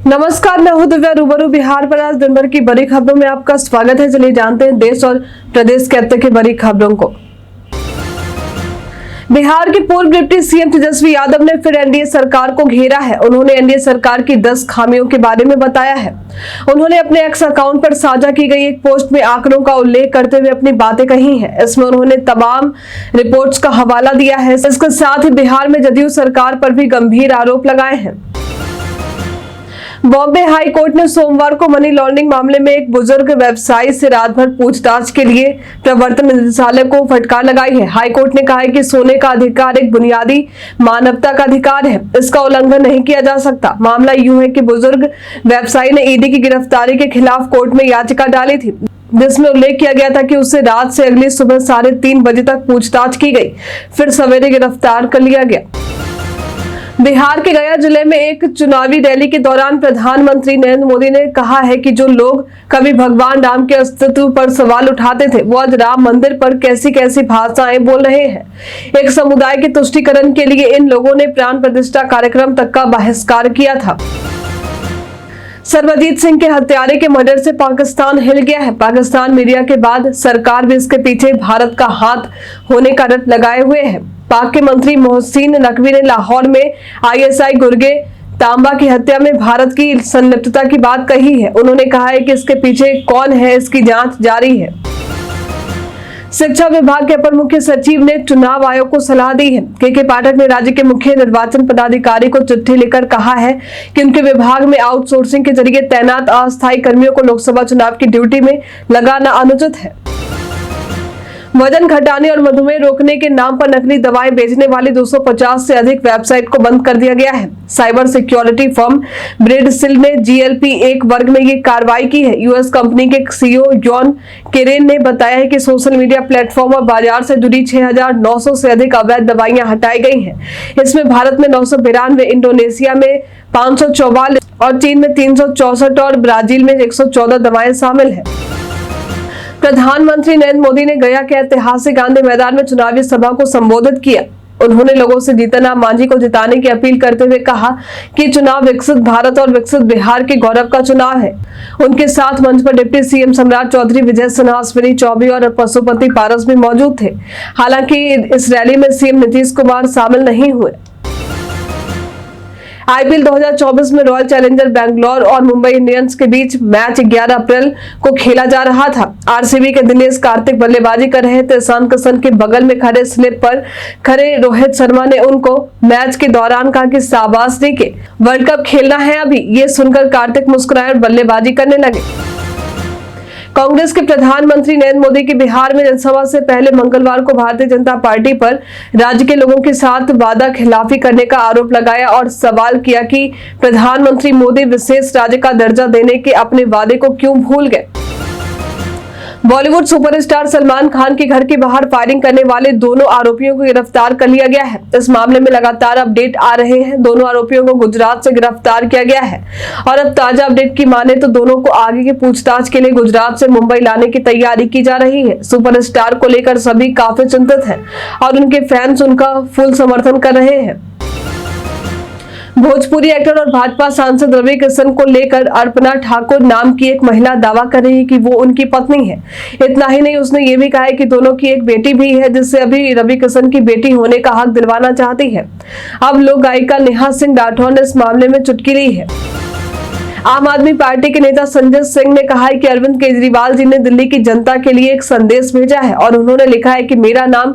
नमस्कार, मैं हूं दिव्या। रूबरू बिहार पर आज दिन भर की बड़ी खबरों में आपका स्वागत है। चलिए जानते हैं देश और प्रदेश के अब तक की बड़ी खबरों को। बिहार के पूर्व डिप्टी सीएम तेजस्वी यादव ने फिर एनडीए सरकार को घेरा है। उन्होंने एनडीए सरकार की 10 खामियों के बारे में बताया है। उन्होंने अपने एक्स अकाउंट पर साझा की गई एक पोस्ट में आंकड़ों का उल्लेख करते हुए अपनी बातें कही हैं। इसमें उन्होंने तमाम रिपोर्ट्स का हवाला दिया है। इसके साथ ही बिहार में जदयू सरकार पर भी गंभीर आरोप लगाए हैं। बॉम्बे हाई कोर्ट ने सोमवार को मनी लॉन्ड्रिंग मामले में एक बुजुर्ग व्यवसायी से रात भर पूछताछ के लिए प्रवर्तन निदेशालय को फटकार लगाई है। हाई कोर्ट ने कहा है कि सोने का अधिकार एक बुनियादी मानवता का अधिकार है, इसका उल्लंघन नहीं किया जा सकता। मामला यूं है कि बुजुर्ग व्यवसायी ने ईडी की गिरफ्तारी के खिलाफ कोर्ट में याचिका डाली थी, जिसमें उल्लेख किया गया था कि उससे रात से अगली सुबह 3:30 बजे तक पूछताछ की गई, फिर सवेरे गिरफ्तार कर लिया गया। बिहार के गया जिले में एक चुनावी रैली के दौरान प्रधानमंत्री नरेंद्र मोदी ने कहा है कि जो लोग कभी भगवान राम के अस्तित्व पर सवाल उठाते थे, वो आज राम मंदिर पर कैसी कैसी भाषाएं बोल रहे हैं। एक समुदाय के तुष्टीकरण के लिए इन लोगों ने प्राण प्रतिष्ठा कार्यक्रम तक का बहिष्कार किया था। सर्वजीत सिंह के हत्यारे के मर्डर से पाकिस्तान हिल गया है। पाकिस्तान मीडिया के बाद सरकार भी इसके पीछे भारत का हाथ होने का रट लगाए हुए है। पाक के मंत्री मोहसिन नकवी ने लाहौर में आईएसआई गुर्गे तांबा की हत्या में भारत की संलिप्तता की बात कही है। उन्होंने कहा है कि इसके पीछे कौन है, इसकी जांच जारी है। शिक्षा विभाग के अपर मुख्य सचिव ने चुनाव आयोग को सलाह दी है। के पाठक ने राज्य के मुख्य निर्वाचन पदाधिकारी को चिट्ठी लिखकर कहा है कि उनके विभाग में आउटसोर्सिंग के जरिए तैनात अस्थायी कर्मियों को लोकसभा चुनाव की ड्यूटी में लगाना अनुचित है। वजन घटाने और मधुमेह रोकने के नाम पर नकली दवाएं बेचने वाली 250 से अधिक वेबसाइट को बंद कर दिया गया है। साइबर सिक्योरिटी फर्म ब्रेडसिल ने GLP-1 वर्ग में ये कार्रवाई की है। यूएस कंपनी के सीईओ जॉन केरेन ने बताया है कि सोशल मीडिया प्लेटफॉर्म और बाजार से जुड़ी 6,900 से अधिक अवैध दवाइयां हटाई गई हैं। इसमें भारत में 992, इंडोनेशिया में 544 और चीन में 364 और ब्राजील में 114 दवाएं शामिल है। प्रधानमंत्री नरेंद्र मोदी ने गया के ऐतिहासिक गांधी मैदान में चुनावी सभा को संबोधित किया। उन्होंने लोगों से जीतन राम मांझी को जिताने की अपील करते हुए कहा कि चुनाव विकसित भारत और विकसित बिहार के गौरव का चुनाव है। उनके साथ मंच पर डिप्टी सीएम सम्राट चौधरी, विजय सिन्हा, अश्विनी चौबे और पशुपति पारस भी मौजूद थे। हालांकि इस रैली में सीएम नीतीश कुमार शामिल नहीं हुए। आईपीएल 2024 में रॉयल चैलेंजर बैंगलोर और मुंबई इंडियंस के बीच मैच 11 अप्रैल को खेला जा रहा था। आरसीबी के दिनेश कार्तिक बल्लेबाजी कर रहे थे। ईशान किशन के बगल में खड़े स्लिप पर खड़े रोहित शर्मा ने उनको मैच के दौरान कहा कि शाबाश के वर्ल्ड कप खेलना है अभी। ये सुनकर कार्तिक मुस्कुराए और बल्लेबाजी करने लगे। कांग्रेस के प्रधानमंत्री नरेंद्र मोदी की बिहार में जनसभा से पहले मंगलवार को भारतीय जनता पार्टी पर राज्य के लोगों के साथ वादा खिलाफी करने का आरोप लगाया और सवाल किया कि प्रधानमंत्री मोदी विशेष राज्य का दर्जा देने के अपने वादे को क्यों भूल गए। बॉलीवुड सुपरस्टार सलमान खान के घर के बाहर फायरिंग करने वाले दोनों आरोपियों को गिरफ्तार कर लिया गया है। इस मामले में लगातार अपडेट आ रहे हैं। दोनों आरोपियों को गुजरात से गिरफ्तार किया गया है और अब ताजा अपडेट की माने तो दोनों को आगे की पूछताछ के लिए गुजरात से मुंबई लाने की तैयारी की जा रही है। सुपरस्टार को लेकर सभी काफी चिंतित हैं और उनके फैंस उनका फुल समर्थन कर रहे हैं। भोजपुरी एक्टर और भाजपा सांसद रवि किशन को लेकर अर्पणा ठाकुर नाम की एक महिला दावा कर रही है कि वो उनकी पत्नी है। इतना ही नहीं, उसने ये भी कहा है कि दोनों की एक बेटी भी है, जिससे अभी रवि किशन की बेटी होने का हक दिलवाना चाहती है। अब लोक गायिका नेहा सिंह राठौर ने इस मामले में चुटकी ली है। आम आदमी पार्टी के नेता संजय सिंह ने कहा है कि अरविंद केजरीवाल जी ने दिल्ली की जनता के लिए एक संदेश भेजा है और उन्होंने लिखा है कि मेरा नाम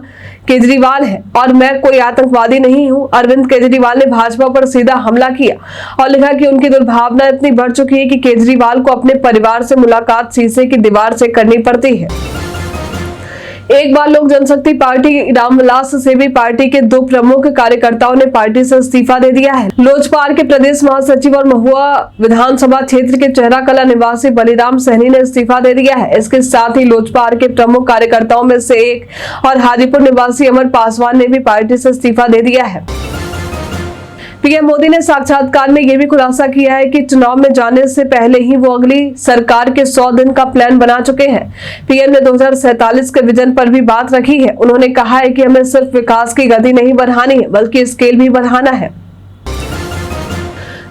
केजरीवाल है और मैं कोई आतंकवादी नहीं हूं। अरविंद केजरीवाल ने भाजपा पर सीधा हमला किया और लिखा कि उनकी दुर्भावना इतनी बढ़ चुकी है कि केजरीवाल को अपने परिवार से मुलाकात शीशे की दीवार से करनी पड़ती है। एक बार लोक जनशक्ति पार्टी रामविलास से भी पार्टी के 2 प्रमुख कार्यकर्ताओं ने पार्टी से इस्तीफा दे दिया है। लोजपा के प्रदेश महासचिव और महुआ विधानसभा क्षेत्र के चेहरा कला निवासी बलिराम सहनी ने इस्तीफा दे दिया है। इसके साथ ही लोजपा के प्रमुख कार्यकर्ताओं में से एक और हाजीपुर निवासी अमर पासवान ने भी पार्टी से इस्तीफा दे दिया है। पीएम मोदी ने साक्षात्कार में यह भी खुलासा किया है कि चुनाव में जाने से पहले ही वो अगली सरकार के 100 दिन का प्लान बना चुके हैं। पीएम ने 2047 के विजन पर भी बात रखी है। उन्होंने कहा है कि हमें सिर्फ विकास की गति नहीं बढ़ानी है, बल्कि स्केल भी बढ़ाना है।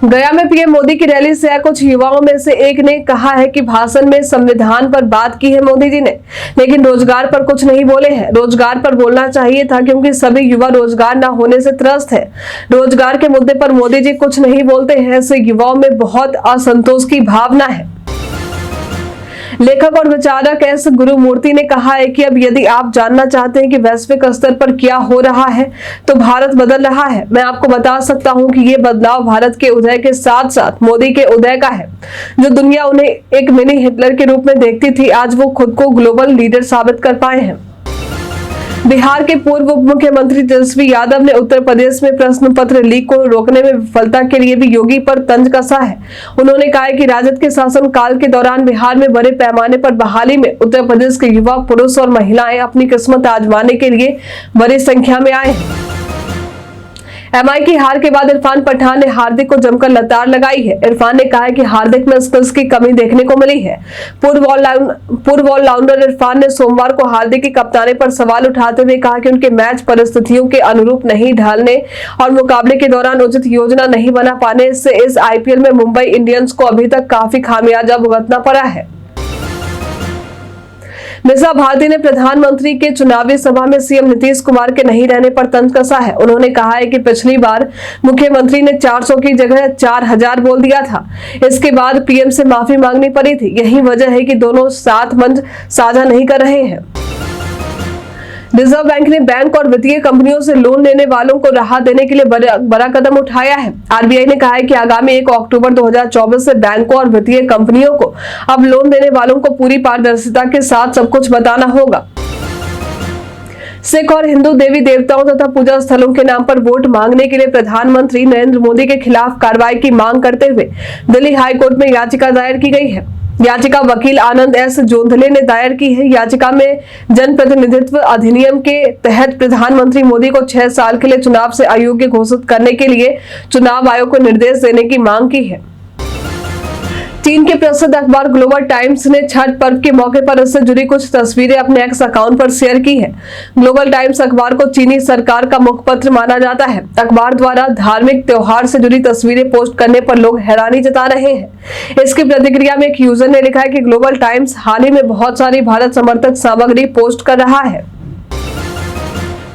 गया में पीएम मोदी की रैली से आए कुछ युवाओं में से एक ने कहा है कि भाषण में संविधान पर बात की है मोदी जी ने, लेकिन रोजगार पर कुछ नहीं बोले हैं। रोजगार पर बोलना चाहिए था क्योंकि सभी युवा रोजगार न होने से त्रस्त है। रोजगार के मुद्दे पर मोदी जी कुछ नहीं बोलते हैं, इससे युवाओं में बहुत असंतोष की भावना है। लेखक और विचारक एस गुरुमूर्ति ने कहा है कि अब यदि आप जानना चाहते हैं कि वैश्विक स्तर पर क्या हो रहा है तो भारत बदल रहा है। मैं आपको बता सकता हूं कि ये बदलाव भारत के उदय के साथ साथ मोदी के उदय का है। जो दुनिया उन्हें एक मिनी हिटलर के रूप में देखती थी, आज वो खुद को ग्लोबल लीडर साबित कर पाए हैं। बिहार के पूर्व उप मुख्यमंत्री तेजस्वी यादव ने उत्तर प्रदेश में प्रश्न पत्र लीक को रोकने में विफलता के लिए भी योगी पर तंज कसा है। उन्होंने कहा है कि राजद के शासन काल के दौरान बिहार में बड़े पैमाने पर बहाली में उत्तर प्रदेश के युवा, पुरुष और महिलाएं अपनी किस्मत आजमाने के लिए बड़ी संख्या में आए हैं। एमआई की हार के बाद इरफान पठान ने हार्दिक को जमकर लताड़ लगाई है। इरफान ने कहा है कि हार्दिक में स्किल्स की कमी देखने को मिली है। पूर्व ऑलराउंडर इरफान ने सोमवार को हार्दिक की कप्तानी पर सवाल उठाते हुए कहा कि उनके मैच परिस्थितियों के अनुरूप नहीं ढालने और मुकाबले के दौरान उचित योजना नहीं बना पाने से इस आईपीएल में मुंबई इंडियंस को अभी तक काफी खामियाजा भुगतना पड़ा है। मीसा भारती ने प्रधानमंत्री के चुनावी सभा में सीएम नीतीश कुमार के नहीं रहने पर तंज कसा है। उन्होंने कहा है कि पिछली बार मुख्यमंत्री ने 400 की जगह 4000 बोल दिया था। इसके बाद पीएम से माफी मांगनी पड़ी थी। यही वजह है कि दोनों साथ मंच साझा नहीं कर रहे हैं। रिजर्व बैंक ने बैंक और वित्तीय कंपनियों से लोन लेने वालों को राहत देने के लिए बड़ा कदम उठाया है। आरबीआई ने कहा है कि आगामी 1 अक्टूबर 2024 से बैंकों और वित्तीय कंपनियों को अब लोन देने वालों को पूरी पारदर्शिता के साथ सब कुछ बताना होगा। सिख और हिंदू देवी देवताओं तथा पूजा स्थलों के नाम पर वोट मांगने के लिए प्रधानमंत्री नरेंद्र मोदी के खिलाफ कार्रवाई की मांग करते हुए दिल्ली हाईकोर्ट में याचिका दायर की गई है। याचिका वकील आनंद एस जोंधले ने दायर की है। याचिका में जनप्रतिनिधित्व अधिनियम के तहत प्रधानमंत्री मोदी को 6 साल के लिए चुनाव से अयोग्य घोषित करने के लिए चुनाव आयोग को निर्देश देने की मांग की है। चीन के प्रसिद्ध अखबार ग्लोबल टाइम्स ने छठ पर्व के मौके पर इससे जुड़ी कुछ तस्वीरें अपने एक्स अकाउंट पर शेयर की है। ग्लोबल टाइम्स अखबार को चीनी सरकार का मुखपत्र माना जाता है। अखबार द्वारा धार्मिक त्योहार से जुड़ी तस्वीरें पोस्ट करने पर लोग हैरानी जता रहे हैं। इसकी प्रतिक्रिया में एक यूजर ने लिखा है कि ग्लोबल टाइम्स हाल ही में बहुत सारी भारत समर्थक सामग्री पोस्ट कर रहा है।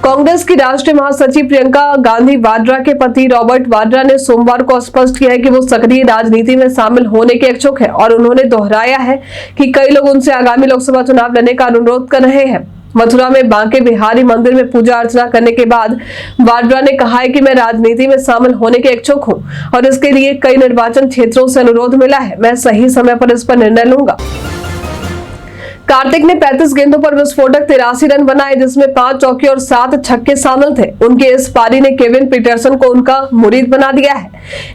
कांग्रेस की राष्ट्रीय महासचिव प्रियंका गांधी वाड्रा के पति रॉबर्ट वाड्रा ने सोमवार को स्पष्ट किया है कि वो सक्रिय राजनीति में शामिल होने के इच्छुक है और उन्होंने दोहराया है कि कई लोग उनसे आगामी लोकसभा चुनाव लड़ने का अनुरोध कर रहे हैं। मथुरा में बांके बिहारी मंदिर में पूजा अर्चना करने के बाद वाड्रा ने कहा है कि मैं राजनीति में शामिल होने के इच्छुक हूं और इसके लिए कई निर्वाचन क्षेत्रों से अनुरोध मिला है। मैं सही समय पर इस पर निर्णय लूंगा। कार्तिक ने 35 गेंदों पर विस्फोटक 83 रन बनाए, जिसमें 5 चौके और 7 छक्के शामिल थे। उनके इस पारी ने केविन पीटरसन को उनका मुरीद बना दिया है।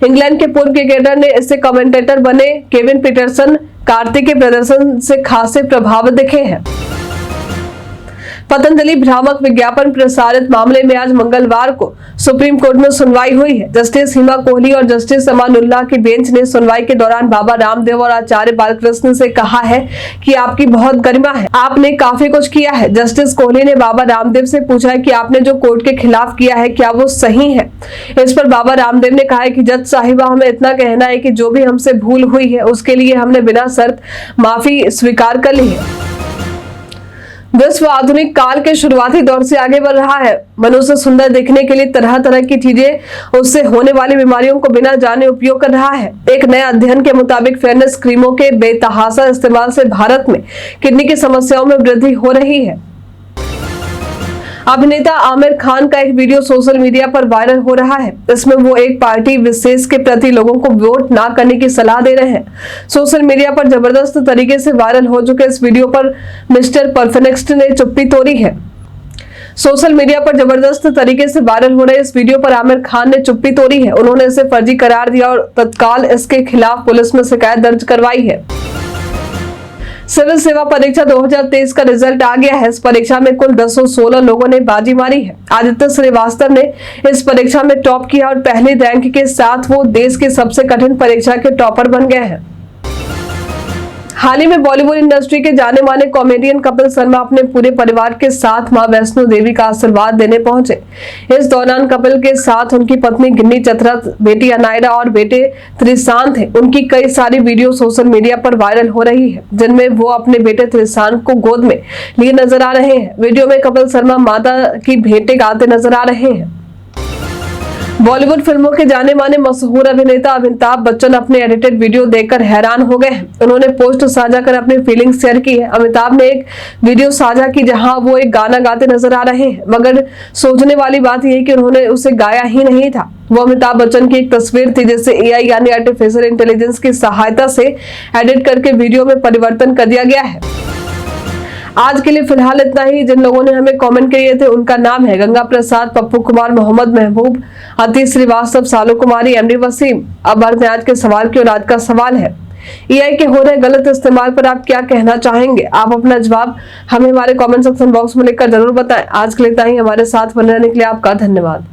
इंग्लैंड के पूर्व क्रिकेटर ने इससे कमेंटेटर बने केविन पीटरसन कार्तिक के प्रदर्शन से खासे प्रभावित दिखे हैं। पतंजलि भ्रामक विज्ञापन प्रसारित मामले में आज मंगलवार को सुप्रीम कोर्ट में सुनवाई हुई है। जस्टिस हिमा कोहली और जस्टिस अमानुल्लाह की बेंच ने सुनवाई के दौरान बाबा रामदेव और आचार्य बालकृष्ण से कहा है कि आपकी बहुत गरिमा है, आपने काफी कुछ किया है। जस्टिस कोहली ने बाबा रामदेव से पूछा है कि आपने जो कोर्ट के खिलाफ किया है क्या वो सही है। इस पर बाबा रामदेव ने कहा है कि जज साहिबा, हमें इतना कहना है कि जो भी हमसे भूल हुई है उसके लिए हमने बिना शर्त माफी स्वीकार कर ली है। विश्व आधुनिक काल के शुरुआती दौर से आगे बढ़ रहा है। मनुष्य सुंदर दिखने के लिए तरह तरह की चीजें उससे होने वाली बीमारियों को बिना जाने उपयोग कर रहा है। एक नए अध्ययन के मुताबिक फेयरनेस क्रीमों के बेतहाशा इस्तेमाल से भारत में किडनी की समस्याओं में वृद्धि हो रही है। अभिनेता आमिर खान का एक वीडियो सोशल मीडिया पर वायरल हो रहा है। इसमें वो एक पार्टी विशेष के प्रति लोगों को वोट ना करने की सलाह दे रहे हैं। सोशल मीडिया पर जबरदस्त तरीके से वायरल हो चुके इस वीडियो पर मिस्टर परफेक्शनिस्ट ने चुप्पी तोड़ी है। सोशल मीडिया पर जबरदस्त तरीके से वायरल हो रहे इस वीडियो पर आमिर खान ने चुप्पी तोड़ी है। उन्होंने इसे फर्जी करार दिया और तत्काल इसके खिलाफ पुलिस में शिकायत दर्ज करवाई है। सिविल सेवा परीक्षा 2023 का रिजल्ट आ गया है। इस परीक्षा में कुल 216 लोगों ने बाजी मारी है। आदित्य श्रीवास्तव ने इस परीक्षा में टॉप किया और पहले रैंक के साथ वो देश की सबसे कठिन परीक्षा के टॉपर बन गए हैं। हाल ही में बॉलीवुड इंडस्ट्री के जाने माने कॉमेडियन कपिल शर्मा अपने पूरे परिवार के साथ मां वैष्णो देवी का आशीर्वाद देने पहुंचे। इस दौरान कपिल के साथ उनकी पत्नी गिन्नी चतरथ, बेटी अनायरा और बेटे त्रिशांत हैं। उनकी कई सारी वीडियो सोशल मीडिया पर वायरल हो रही है, जिनमें वो अपने बेटे त्रिशांत को गोद में लिए नजर आ रहे हैं। वीडियो में कपिल शर्मा माता की भेंटें गाते नजर आ रहे हैं। बॉलीवुड फिल्मों के जाने माने मशहूर अभिनेता अमिताभ बच्चन अपने एडिटेड वीडियो देखकर हैरान हो गए हैं। उन्होंने पोस्ट साझा कर अपनी फीलिंग्स शेयर की है। अमिताभ ने एक वीडियो साझा की जहां वो एक गाना गाते नजर आ रहे हैं, मगर सोचने वाली बात यह कि उन्होंने उसे गाया ही नहीं था। वो अमिताभ बच्चन की एक तस्वीर थी जिसे AI यानी आर्टिफिशियल इंटेलिजेंस की सहायता से एडिट करके वीडियो में परिवर्तन कर दिया गया है। आज के लिए फिलहाल इतना ही। जिन लोगों ने हमें कमेंट किए थे उनका नाम है गंगा प्रसाद, पप्पू कुमार, मोहम्मद महबूब, अतीश श्रीवास्तव, सालू कुमारी, MD वसीम। अब बढ़ते हैं आज के सवाल की, और आज का सवाल है AI के हो रहे गलत इस्तेमाल पर आप क्या कहना चाहेंगे? आप अपना जवाब हमें हमारे कमेंट सेक्शन बॉक्स में लिखकर जरूर बताएं। आज के लिए इतना ही। हमारे साथ बने रहने के लिए आपका धन्यवाद।